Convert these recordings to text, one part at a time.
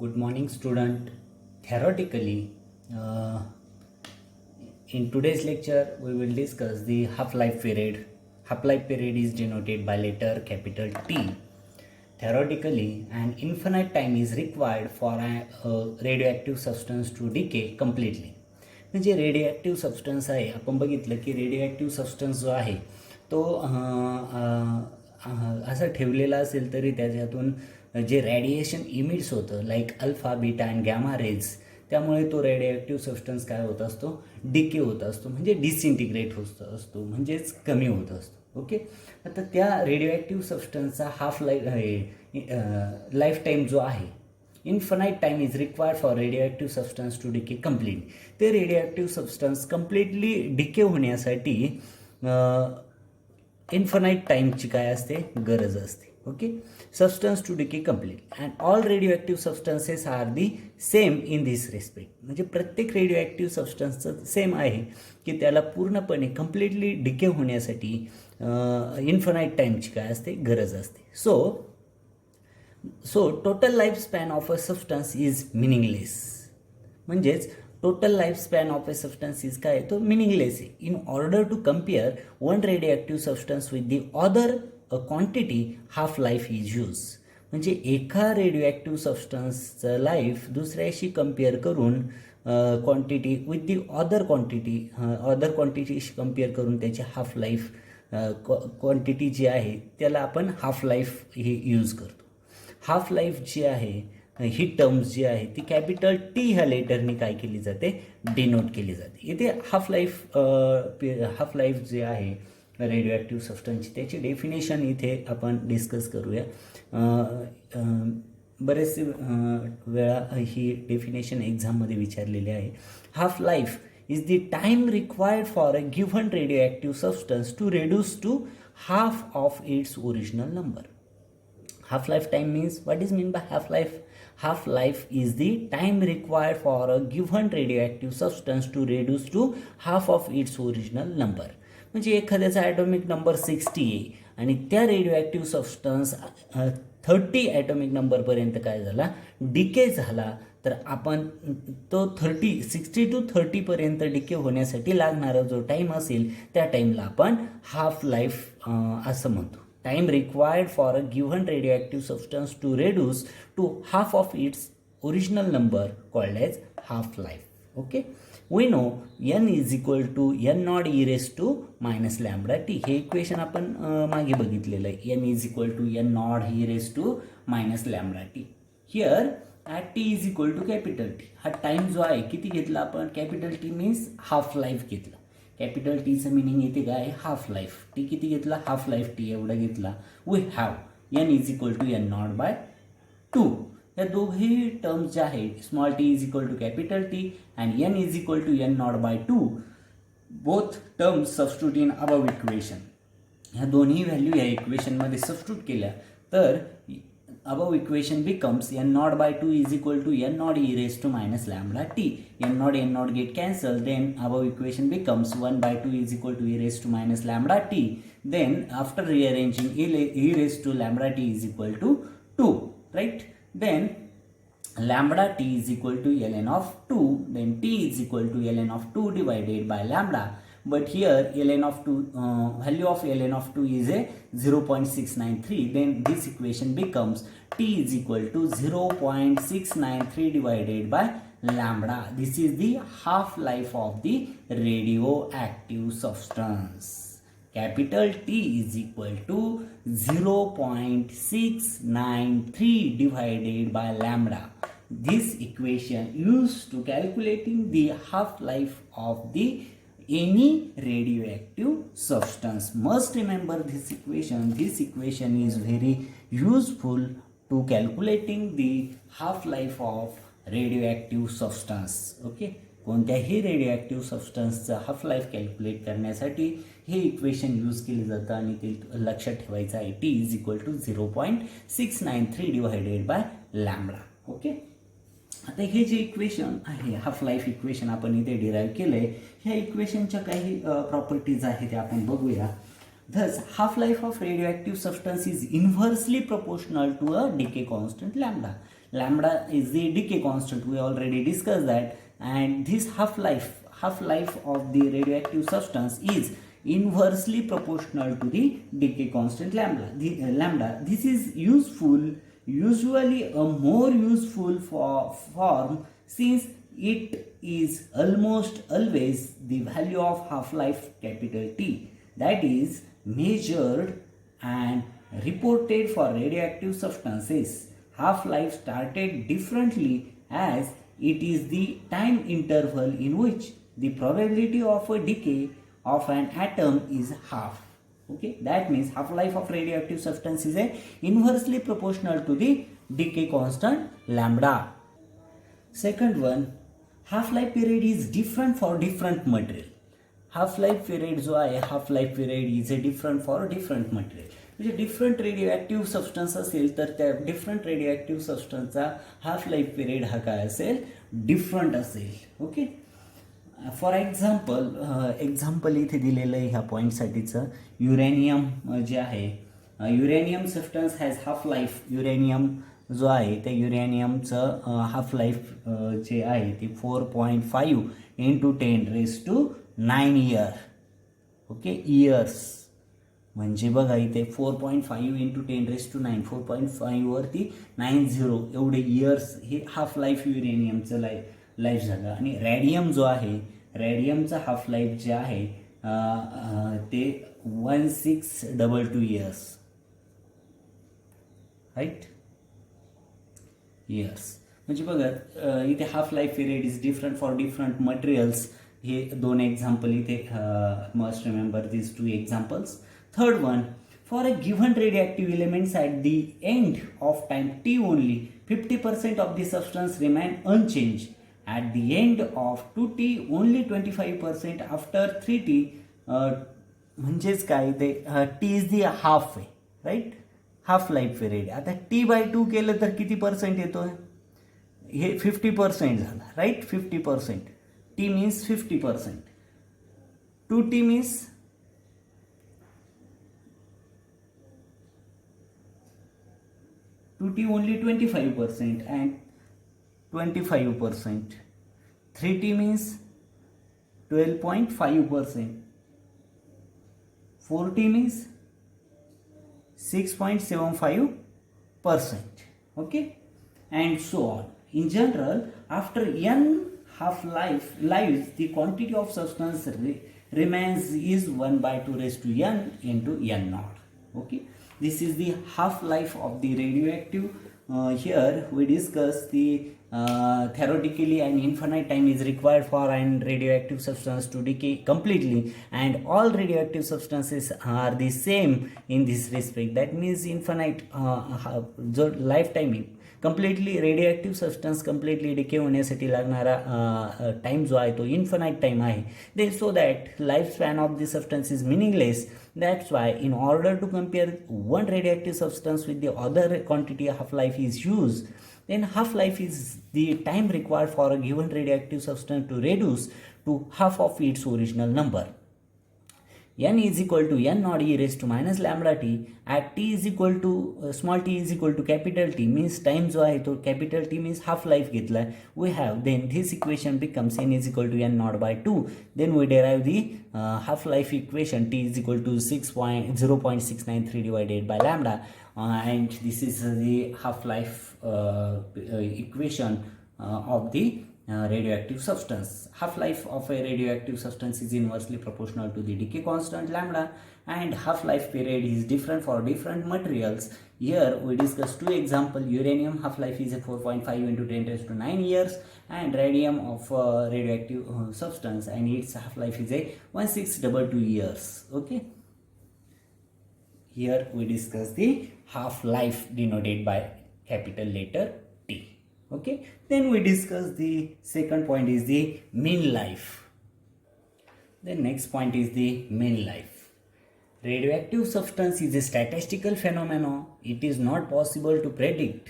Good morning, student. Theoretically, in today's lecture, we will discuss the half-life period. Half-life period is denoted by letter capital T. Theoretically, an infinite time is required for a radioactive substance to decay completely. म्हणजे रेडिओॲक्टिव्ह substance आहे, आपण बघितलं की रेडिओॲक्टिव्ह substance जो आहे तो असं ठेवलेला असेल तरी त्याच्यातून जे रेडिएशन इमिट्स होतं like alpha beta and gamma rays, त्यामुळे तो रेडिओॲक्टिव्ह सबस्टन्स काय होत असतो, डिके होत असतो, म्हणजे डिसइंटिग्रेट होत असतो, म्हणजेच कमी होत असतो. ओके, आता त्या रेडिओॲक्टिव्ह सबस्टन्सचा हाफ लाईफ टाईम जो आहे, infinite time is required for radioactive substance to decay complete. ते रेडिओॲक्टिव्ह सबस्टन्स कम्प्लिटली डिके होण्यासाठी इन्फानाईट टाईमची काय असते, गरज असते. Okay, substance to decay complete and all radioactive substances are the same in this respect. म्हणजे प्रत्येक रेडिओॲक्टिव्ह सबस्टन्सचं सेम आहे की त्याला पूर्णपणे कम्प्लिटली डिके होण्यासाठी इन्फानाईट टाईमची काय असते, गरज असते. So total life span of a substance is meaningless. म्हणजेच total life span of a substance is काय, तो मिनिंगलेस आहे. In order to compare one radioactive substance with the other quantity half life is use. म्हणजे एका radioactive सबस्टन्सचं life दुसऱ्याशी compare करून quantity with the other क्वांटिटीशी कम्पेअर करून त्याची हाफ लाईफ क्वांटिटी जी आहे त्याला आपण हाफ लाईफ ही यूज करतो. हाफ लाईफ जी आहे ही टर्म्स जी आहे ती कॅपिटल टी ह्या लेटरनी काय केली जाते, डिनोट केली जाते. इथे हाफ लाईफ जे आहे रेडिओॲक्टिव्ह सबस्टन्सची त्याची डेफिनेशन इथे आपण डिस्कस करूया. बरेच वेळा ही डेफिनेशन एक्झाममध्ये विचारलेली आहे. Half life is the time required for a given radioactive substance to reduce to half of its original number. Half-life time means, what is mean by half-life? Half-life is the time required for a given radioactive substance to reduce to half of its original number. म्हणजे एखाद्याचा atomic number 60 आहे आणि त्या रेडिओॲक्टिव्ह substance 30 atomic नंबरपर्यंत काय झाला, decay झाला, तर आपण तो 60 to 30पर्यंत डिके होण्यासाठी लागणारा जो टाईम असेल त्या टाईमला आपण हाफ लाईफ असं म्हणतो. Time required for a given radioactive substance to reduce to half of its original number called as half-life. Okay, we know n is equal to n naught e raised to minus lambda t. हे equation आपण मागे बघितलेलं आहे. n is equal to n naught e raised to minus lambda t. Here at t is equal to capital T. हा time जो आहे किती घेतला आपण, capital T means half life घेतला. कॅपिटल टीचं मिनिंग येते काय, हाफ लाईफ. टी किती घेतला, हाफ लाईफ टी एवढा घेतला. We have n is equal to n naught by 2. या दोघी टर्म्स ज्या आहेत, small t is equal to capital T and n is equal to n naught by 2, both terms substitute in above equation. ह्या दोन्ही value या इक्वेशनमध्ये substitute केल्या तर above equation becomes n naught by 2 is equal to n naught e raised to minus lambda t. n naught get cancelled, then above equation becomes 1 by 2 is equal to e raised to minus lambda t. Then after rearranging, e raised to lambda t is equal to 2, right? Then lambda t is equal to ln of 2, then t is equal to ln of 2 divided by lambda. But here ln of 2 value of ln of 2 is a 0.693. Then this equation becomes t is equal to 0.693 divided by lambda. This is the half life of the radioactive substance. Capital T is equal to 0.693 divided by lambda. This equation used to calculating the half life of the any radioactive substance. Must remember this equation. This equation is very useful to calculating the half life of radioactive substance. Okay, कोणत्याही रेडिओॲक्टिव्ह सबस्टन्सचं half life calculate करण्यासाठी हे equation use केलं जातं आणि ते लक्षात ठेवायचं आहे. T is equal to 0.693 divided by lambda. Okay, आता हे जे इक्वेशन आहे हाफ लाईफ इक्वेशन आपण इथे डिराईव्ह केलं आहे, ह्या इक्वेशनच्या काही प्रॉपर्टीज आहेत ते आपण बघूया. Thus, half-life of radioactive substance is inversely proportional to a decay constant lambda. Lambda is the decay constant. We already discussed that. And this half-life of the radioactive substance is inversely proportional to the decay constant lambda. This is usually a more useful form, since it is almost always the value of half-life capital T that is measured and reported for radioactive substances. Half-life started differently as it is the time interval in which the probability of a decay of an atom is half. Okay, that means half-life of radioactive substance is inversely proportional to the decay constant lambda. Second one, half-life period is different for different material. half-life period जो आहे half-life period is a different for different material. म्हणजे different radio substance असेल तर त्या different radio सबस्टन्सचा half life period हा काय असेल, डिफरंट असेल. ओके, फॉर एक्झाम्पल इथे दिलेलं आहे ह्या पॉईंटसाठीचं. युरेनियम जे आहे, uranium substance has half life. Uranium जो आहे त्या युरेनियमचं हाफ लाईफ जे आहे ते 4.5 × 10⁻⁹ इयर. ओके, इयर्स म्हणजे बघा इथे 4.5 × 10⁻⁹ 4.5 वरती 90 एवढे इयर्स हे हाफ लाईफ युरेनियमचं लाईफ झालं. आणि रॅडियम जो आहे, रॅडियमचं हाफ लाईफ जे आहे ते 1622 इयर्स, राईट, इयर्स. म्हणजे बघा इथे half life period is different for different materials. हे दोन एक्झाम्पल इथे must remember this 2 examples. Third one, for a given radioactive elements at the end of time t only, 50% of the substance remain unchanged. At the end of 2t, only 25%. After 3t, म्हणजेच काय ते t is the half way, right? Half life period. आता t/2 केलं तर किती percent येतो? हे 50% झालं, right. 50%. t means 50%. 2t means 2t only 25% and 25%. 3t means 12.5%. 4t means 6.75%. Okay, and so on. In general, after n half-lives, the quantity of substance remains is 1/2 into n naught. Okay, this is the half-life of the radioactive. Here we discuss the theoretically an infinite time is required for an radioactive substance to decay completely, and all radioactive substances are the same in this respect. That means infinite lifetime completely radioactive substance completely decay होण्यासाठी लागणारा time जो आहे तो infinite time आहे. Then so that lifespan of the substance is meaningless. That's why in order to compare one radioactive substance with the other quantity, half-life is used. Then half-life is the time required for a given radioactive substance to reduce to half of its original number. n is equal to n naught e⁻⁻ lambda t at t is equal to small t is equal to capital T means time जो आहे तो capital T means half life घेतला. We have then this equation becomes n is equal to n naught by 2. Then we derive the half life equation. T is equal to 0.693 divided by lambda, and this is the half life equation of the radioactive substance. Half-life of a radioactive substance is inversely proportional to the decay constant lambda, and half-life period is different for different materials. Here we discuss 2 examples. Uranium half-life is a 4.5 × 10⁻⁹ years, and radium of radioactive substance, and its half-life is a 1622 years. Okay, here we discuss the half-life denoted by capital letter T. Okay, then we discuss the second point is the mean life. The next point is the mean life. Radioactive substance is a statistical phenomenon. It is not possible to predict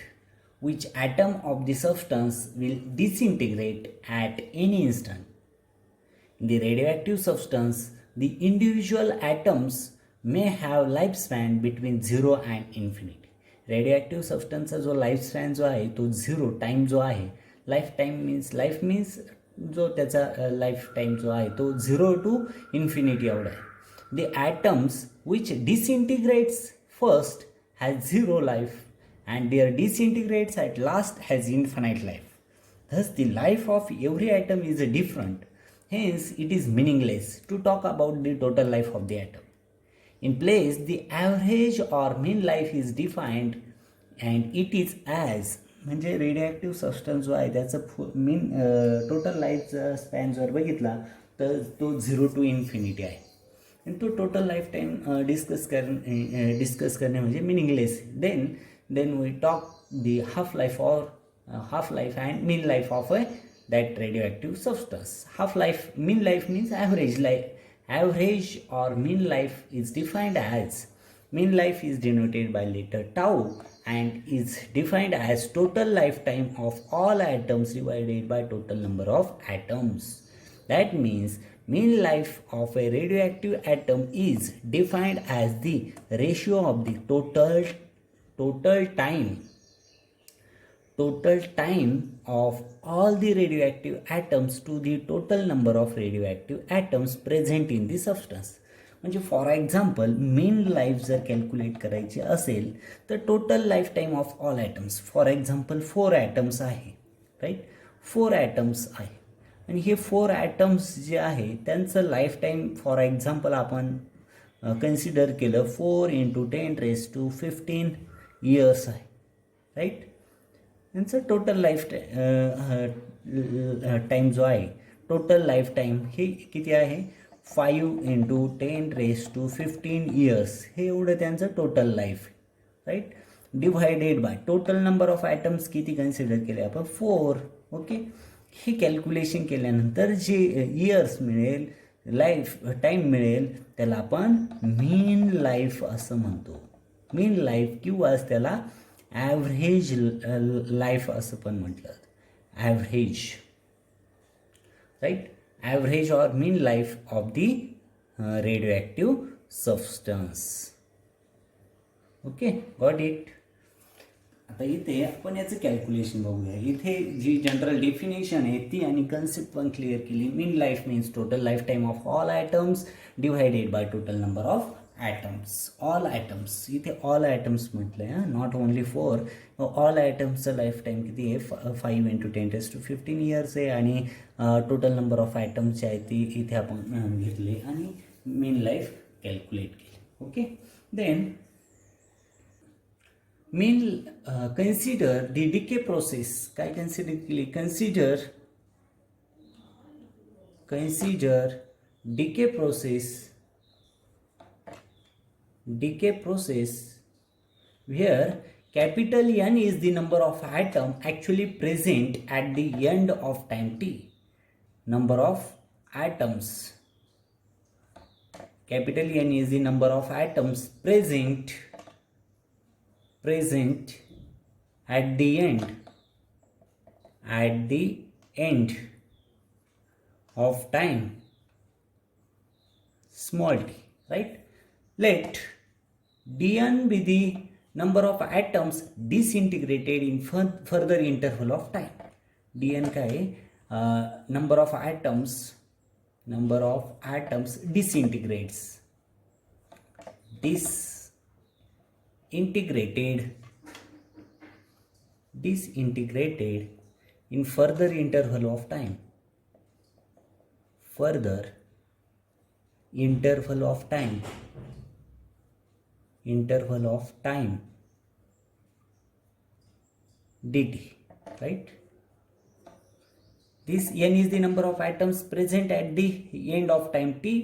which atom of the substance will disintegrate at any instant. In the radioactive substance, the individual atoms may have lifespan between 0 and infinity. Radioactive सबस्टन्सचा जो life span जो आहे तो 0 time जो आहे, life means जो त्याचा life time जो आहे तो 0 to इन्फिनिटी एवढा आहे. The atoms which disintegrates first has zero life and their disintegrates at last has infinite life. Thus the life of every atom is different. Hence it is meaningless to talk about the total life of the atom. In place the average or mean life is defined and it is as म्हणजे radio substance जो आहे त्याचं mean total life span जर बघितला तर तो 0 to infinity आहे. आणि तो टोटल लाईफ टाईम डिस्कस करणे म्हणजे meaningless. Then we talk the half life and mean life of that radioactive substance. Half life, mean life means average or mean life is defined as, mean life is denoted by letter tau and is defined as total lifetime of all atoms divided by total number of atoms. That means mean life of a radioactive atom is defined as the ratio of the total time of all the radioactive atoms to the total number of radioactive atoms present in the substance. म्हणजे for example mean life जर calculate करायची असेल तर total life time of all atoms, for example 4 atoms आहे, right, 4 atoms आहे आणि हे 4 atoms जे आहे त्यांचं लाईफ टाईम फॉर एक्झाम्पल आपण कन्सिडर केलं 4 × 10⁻15 इयर्स आहे, राईट. यांचं टोटल लाईफ टाईम जो आहे, टोटल लाईफ टाईम हे किती आहे 5 × 10⁻15 इयर्स, हे एवढं त्यांचं total life, right. Divided by total number of atoms किती कन्सिडर केले आपण 4. ओके, हे कॅल्क्युलेशन केल्यानंतर जे इयर्स मिळेल, लाईफ टाईम मिळेल त्याला आपण मीन लाईफ असं म्हणतो. मीन लाईफ किंवा त्याला ॲव्हरेज लाईफ असं पण म्हटलं, average, right. Average or mean life of the radio substance. Okay, got it. आता इथे आपण याचं कॅल्क्युलेशन बघूया. इथे जी जनरल डेफिनेशन आहे ती आणि कन्सेप्ट पण क्लिअर केली. Mean life means total life time of all atoms divided by total number of atoms. All atoms, इथे ऑल ॲटम्स म्हटलं आहे, नॉट ओनली 4. ऑल ॲटम्सचं लाईफ टाईम किती आहे 5 × 10⁻15 इयर्स आहे आणि टोटल नंबर ऑफ ॲटम्स जे आहे ती इथे आपण घेतले आणि मीन लाईफ कॅल्क्युलेट केली. Okay, then mean consider the decay process. काय कन्सिडर केली, consider decay process where capital N is the number of atom actually present at the end of time t. Number of atoms, capital N is the number of atoms present at the end of time small t, right. Let dn be the number of atoms disintegrated in further interval of time. dn काय number of atoms disintegrates in further interval of time. Interval of time dt, right. This n is the number of atoms present at the end of time t.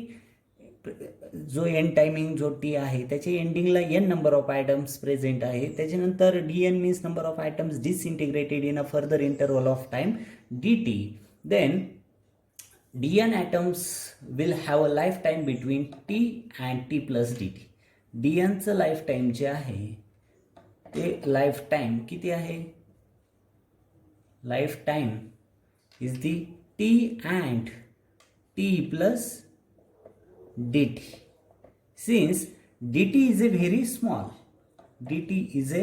जो end timing जो t आहे त्याच्या एंडिंगला n number of items present आहे. त्याच्यानंतर d n means number of items disintegrated in a further interval of time d t. Then d n atoms will have a life time between t and t plus d t. D एनचं life time जे आहे ते life time किती आहे, life time is the t and t plus dt. Since dt is a very small, dt is a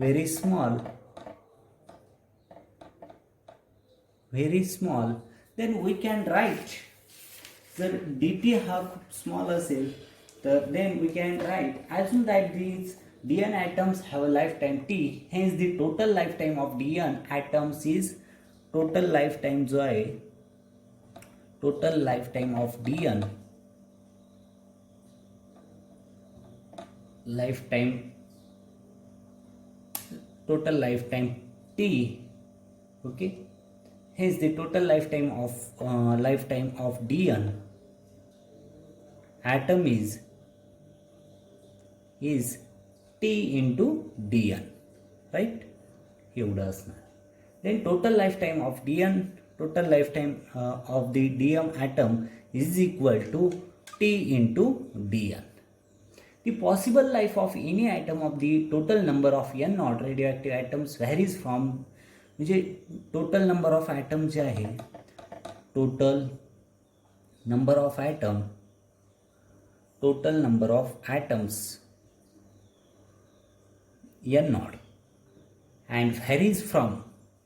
very small, then we can write, जर dt हा खूप small असेल तर then we can write, assume that these dn atoms have a lifetime t, hence the total lifetime of dn atoms is, total lifetime जो आहे, total lifetime of dn, total lifetime t, okay, hence the total lifetime of dn atom is t into dn, right, एवढं असणार. then total lifetime of the dn atom is equal to t into dn. The possible life of any atom of the total number of n not radioactive atoms varies from, म्हणजे total number of atom जे आहे, total number of atoms n not and varies from,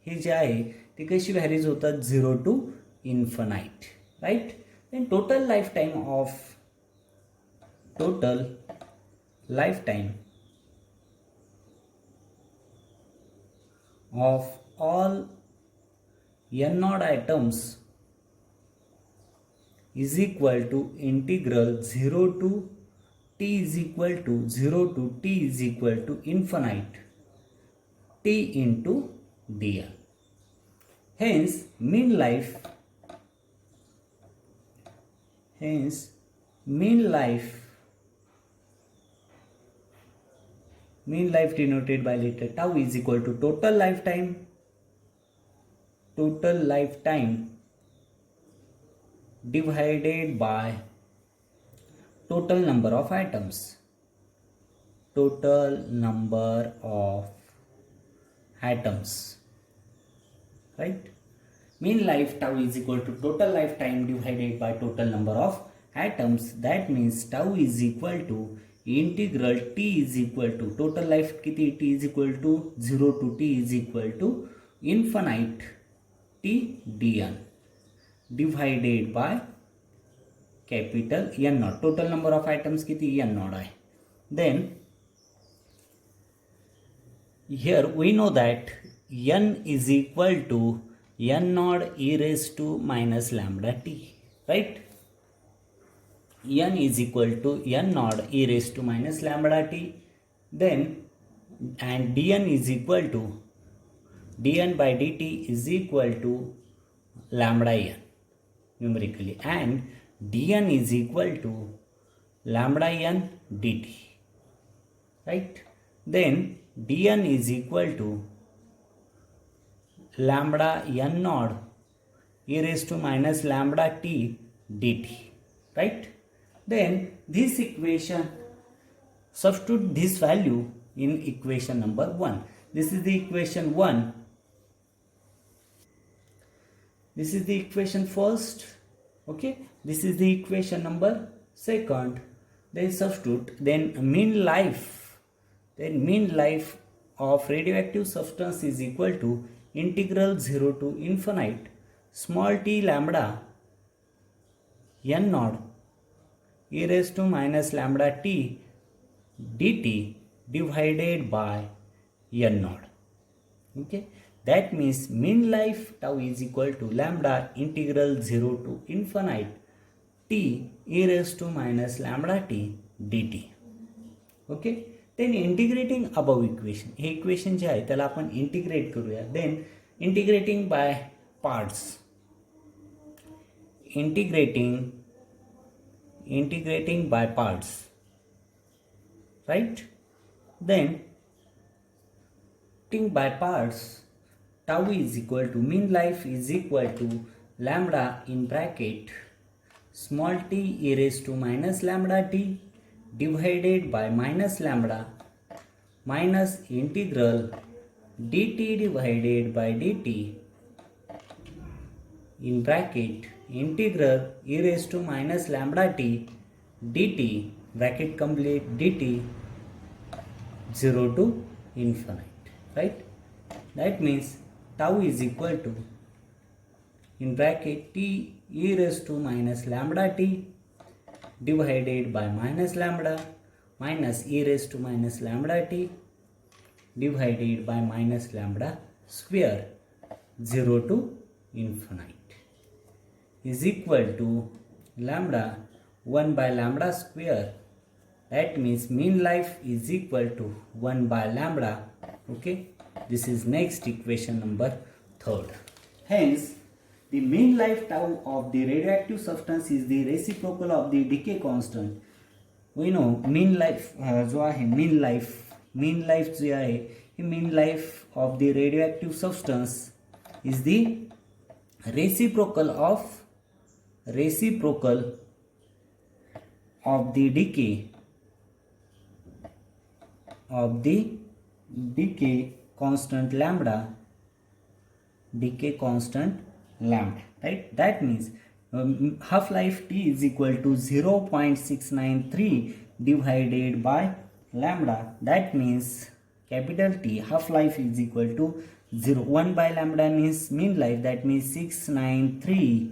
हे जे आहे ते कशी varies होतात, 0 to infinite, right. then total lifetime of all n naught atoms is equal to integral 0 to t is equal to infinite t into dn. Hence mean life denoted by letter tau is equal to total lifetime divided by total number of atoms, right. mean life tau is equal to total lifetime divided by total number of atoms. That means tau is equal to integral t is equal to total life किती, t is equal to 0 to t is equal to infinite t dn divided by capital n naught. total number of atoms किती, n naught आहे. then here we know that n is equal to n naught e raised to minus lambda t, right. n is equal to n naught e raised to minus lambda t, then and dn is equal to dn by dt is equal to lambda n numerically, and dn is equal to lambda n dt, right. then dn is equal to lambda n naught e raised to minus lambda t dt, right. then this equation, substitute this value in equation number 1. This is the equation 1. This is the equation first, okay. This is the equation number second. Then substitute, then mean life of radioactive substance is equal to integral 0 to infinite small t lambda n naught e raised to minus lambda t dt divided by n naught, okay. that means mean life tau is equal to lambda integral 0 to infinite t e raised to minus lambda t dt, okay. then integrating above equation, hey equation जे आहे त्याला आपण integrate करूया. then integrating by parts, integrating by parts, right. then by parts, tau is equal to mean life is equal to lambda in bracket small t e raised to minus lambda t divided by minus lambda minus integral dt divided by dt in bracket integral e raised to minus lambda t dt bracket complete dt 0 to infinite. right? That means tau is equal to, in bracket, t e raised to minus lambda t divided by minus lambda minus e raised to minus lambda t divided by minus lambda square 0 to infinite is equal to lambda 1 by lambda square. That means mean life is equal to 1 by lambda. Okay, this is next equation number 3rd. Hence, the mean life tau of the radioactive substance is the reciprocal of the decay constant. We know mean life जो आहे mean life जे आहे हे mean life of the radioactive substance is the reciprocal of the decay constant lambda, right? That means half life t is equal to 0.693 divided by lambda. That means capital T, half life is equal to 1 by lambda means mean life, that means 693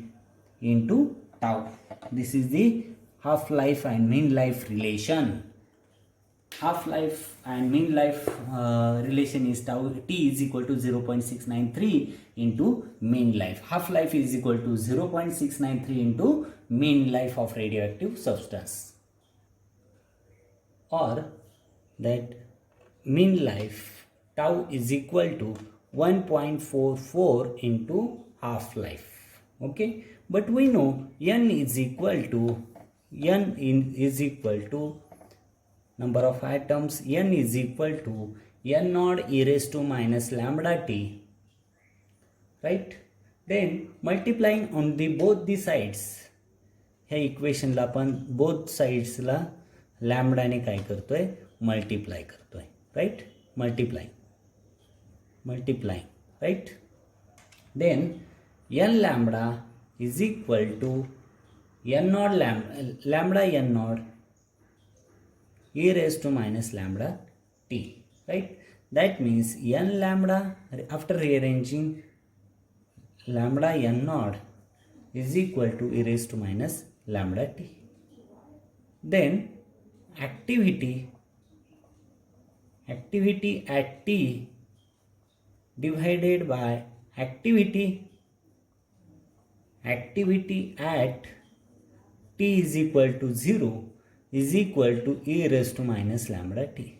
into tau. This is the half life and mean life relation. Half life and mean life relation is tau t is equal to 0.693 into mean life. Half life is equal to 0.693 into mean life of radioactive substance, or that mean life tau is equal to 1.44 into half life. Okay, but we know n is equal to number of atoms, n is equal to n naught e raised to minus lambda t, right? Then multiplying on the both the sides, ह्या इक्वेशनला आपण both साइड्सला लॅम्बडाने काय करतोय, multiply करतोय, right? multiplying, right? Then n lambda is equal to n naught lambda n naught e raised to minus lambda t, right? That means n lambda, after rearranging, lambda n naught is equal to e raised to minus lambda t. Then activity at t divided by activity at t is equal to 0 is equal to e raised to minus lambda t.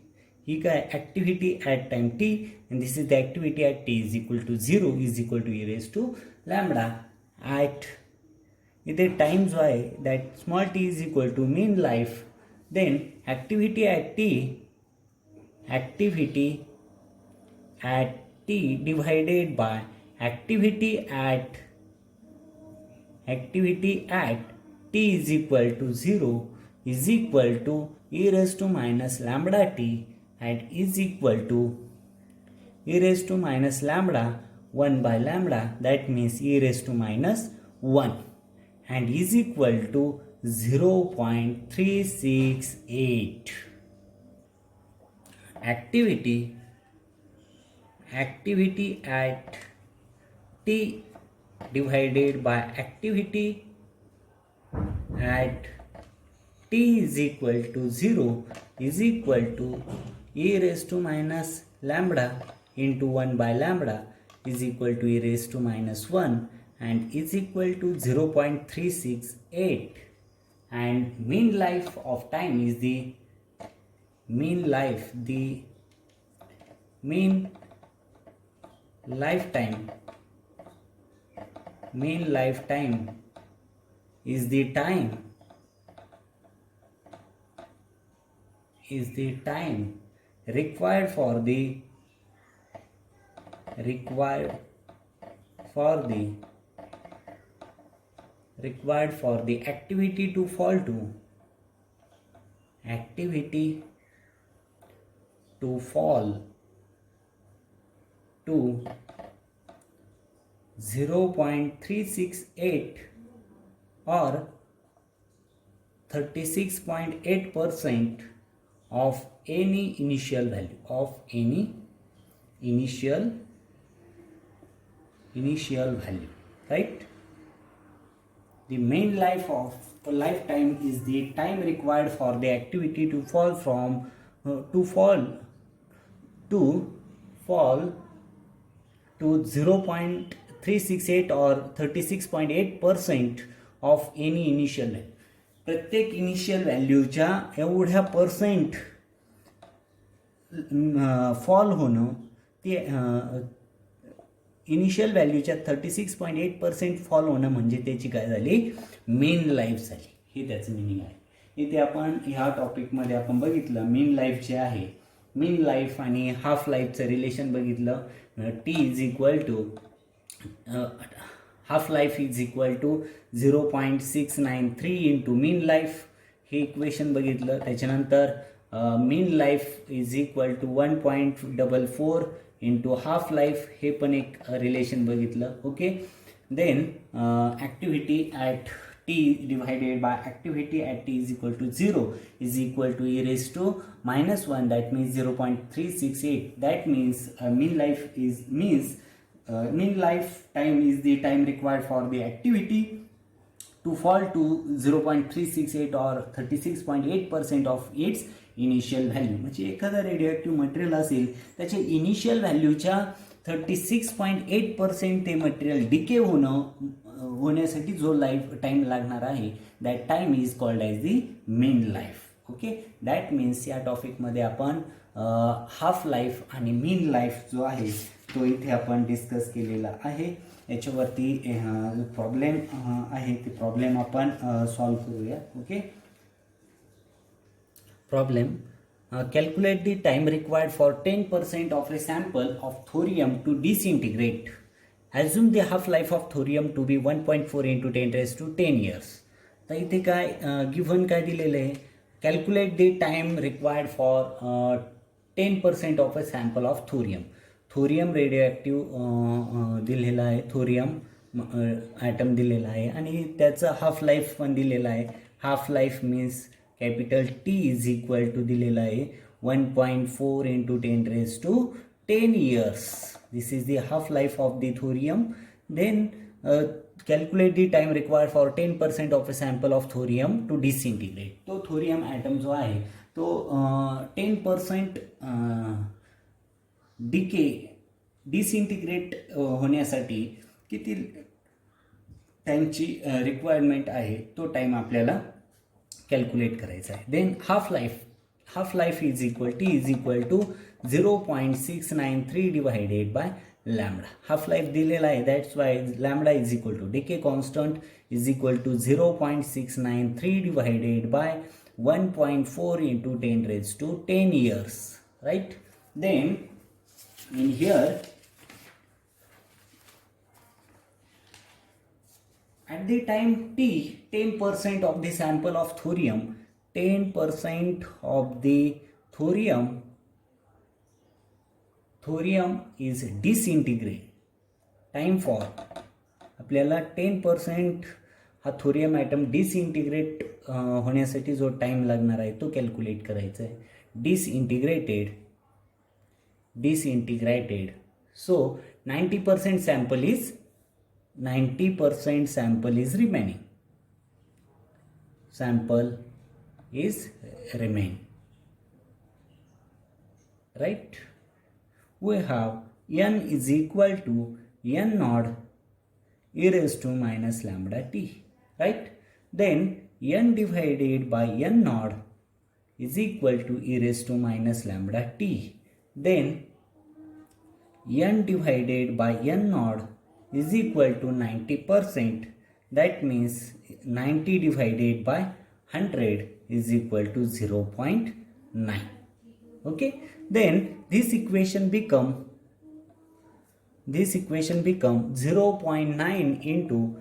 ही काय, activity at time t, and this is the activity at t is equal to 0 is equal to e raised to lambda at इथे time जो आहे that small t is equal to mean life. Then activity at t divided by activity at t is equal to 0 is equal to e raised to minus lambda t, and is equal to e raised to minus lambda 1 by lambda, that means e raised to minus 1, and is equal to 0.368. Activity at t divided by activity at t is equal to 0 is equal to e raised to minus lambda into 1 by lambda is equal to e raised to minus 1, and is equal to 0.368. And mean life of time is the mean lifetime is the time required for the activity to fall to 0.368 or 36.8% of any initial value initial value, right? The main life of a lifetime is the time required for the activity to fall to 0.368 or 36.8% of any initial value. प्रत्येक initial व्हॅल्यूच्या एवढ्या percent fall होणं ते initial व्हॅल्यूच्या 36.8% fall होणं म्हणजे त्याची काय झाली, मेन लाईफ झाली. हे त्याचं मिनिंग आहे. इथे आपण ह्या टॉपिकमध्ये आपण बघितलं मेन लाईफ जे आहे, मेन लाईफ आणि हाफ लाईफचं रिलेशन बघितलं. T is equal to half life is equal to 0.693 into mean life, हे इक्वेशन बघितलं. त्याच्यानंतर mean life is equal to 1.44 into half life, हे पण एक रिलेशन बघितलं. Okay, then activity at t divided by activity at t is equal to 0 is equal to e raised to minus 1, that means 0.368. that means mean lifetime is the time required for the activity to fall to 0.368 or 36.8% of its initial value. म्हणजे एखादा radio material असेल त्याच्या initial व्हॅल्यूच्या 36.8% ते material decay होण्यासाठी जो life time लागणार आहे, that time is called as the main life. Okay, that means या टॉपिकमध्ये आपण हाफ लाईफ आणि मीन लाईफ जो आहे तो इथे आपण डिस्कस केलेला आहे. याच्यावरती प्रॉब्लेम आहे, ते प्रॉब्लेम आपण सॉल्व करूया. Okay, problem, calculate the time required for 10% of a sample of thorium to disintegrate. Assume the half life of thorium to be 1.4 into 10 raised to 10 years. तर इथे काय गिव्हन काय दिलेलं आहे, calculate the time required for 10% of a sample of thorium. Thorium radio active दिलेला आहे, thorium atom दिलेला आहे आणि त्याचं हाफ लाईफ पण दिलेला आहे. Half life means capital T is equal to दिलेला आहे 1.4 into 10 raised to 10 years. This is the half life of the thorium. Then calculate the time required for 10% of a sample of thorium to disintegrate. तो thorium atom जो आहे तो 10% disintegrate होण्यासाठी किती टाईमची requirement आहे तो टाईम आपल्याला कॅल्क्युलेट करायचा आहे. Then half life is equal T is equal to 0.693 divided by lambda. Half life दिलेला आहे, that's why lambda is equal to decay constant is equal to 0.693 divided by 1.4 into 10 raised to 10 years, right? Then in here at the time t, 10% of the sample of thorium, 10% of the thorium is disintegrate. Time for आपल्याला 10% हा thorium atom disintegrate होण्यासाठी जो time लागणार आहे तो calculate करायचा आहे. डिसइंटिग्रेटेड सो 90% sample is remaining. Right? We have n is equal to n naught e raised to minus lambda t. Right? Then n divided by n naught is equal to e raised to minus lambda t. Then n divided by n naught is equal to 90%. That means 90 divided by 100 is equal to 0.9. Okay, then this equation become 0.9 into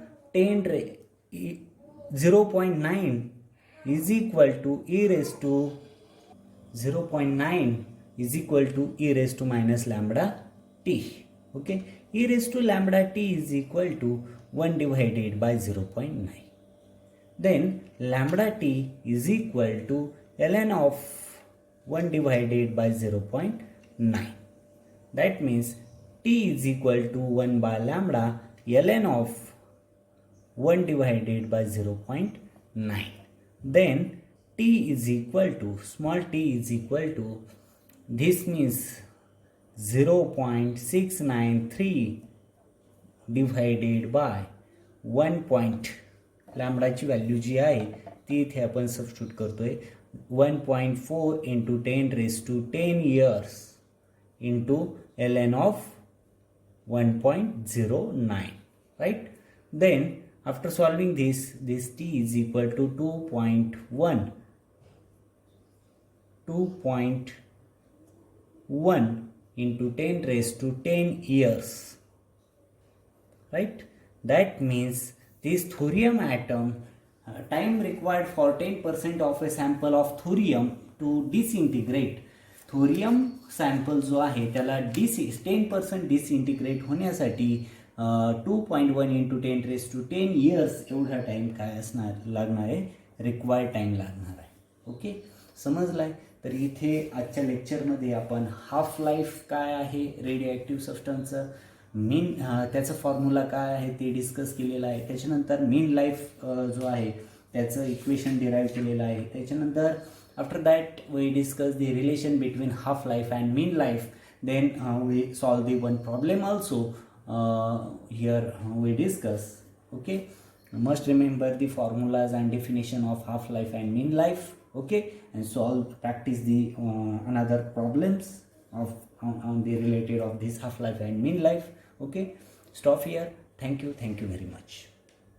0.9 is equal to e raised to 0.9 is equal to e raised to minus lambda t. Okay, e raised to lambda t is equal to 1 divided by 0.9. Then lambda t is equal to ln of 1 divided by 0.9. That means T is equal to 1 by lambda ln of 1 divided by 0.9. Then T is equal to, small t is equal to, this means 0.693 divided by 1 point, लॅम्बडाची value जी आहे ती इथे आपण substitute करतोय 1.4 into 10 raised to 10 years into ln of 1.09, right? Then after solving this t is equal to 2.1 into 10 raised to 10 years, right? That means this thorium atom, time required for 10% of a sample of thorium to disintegrate. Thorium sample जो आहे त्याला 10% disintegrate होण्यासाठी 2.1 into 10 raised to 10 years एवढा time काय असणार लागणार आहे, required time लागणार आहे. ओके, समजलं आहे? तर इथे आजच्या लेक्चरमध्ये आपण हाफ लाईफ काय आहे रेडिओ ॲक्टिव्ह सबस्टन्सचं, मीन त्याचं फॉर्म्युला काय आहे ते डिस्कस केलेलं आहे. त्याच्यानंतर मीन लाईफ जो आहे त्याचं इक्वेशन डिराईव्ह केलेलं आहे. त्याच्यानंतर after that we discuss the relation between half life and mean life. Then we solve the one problem also here we discuss. Okay, must remember the formulas and definition of half life and mean life. Okay, and practice the another problems of on the related of this half life and mean life. Okay, stop here. Thank you very much.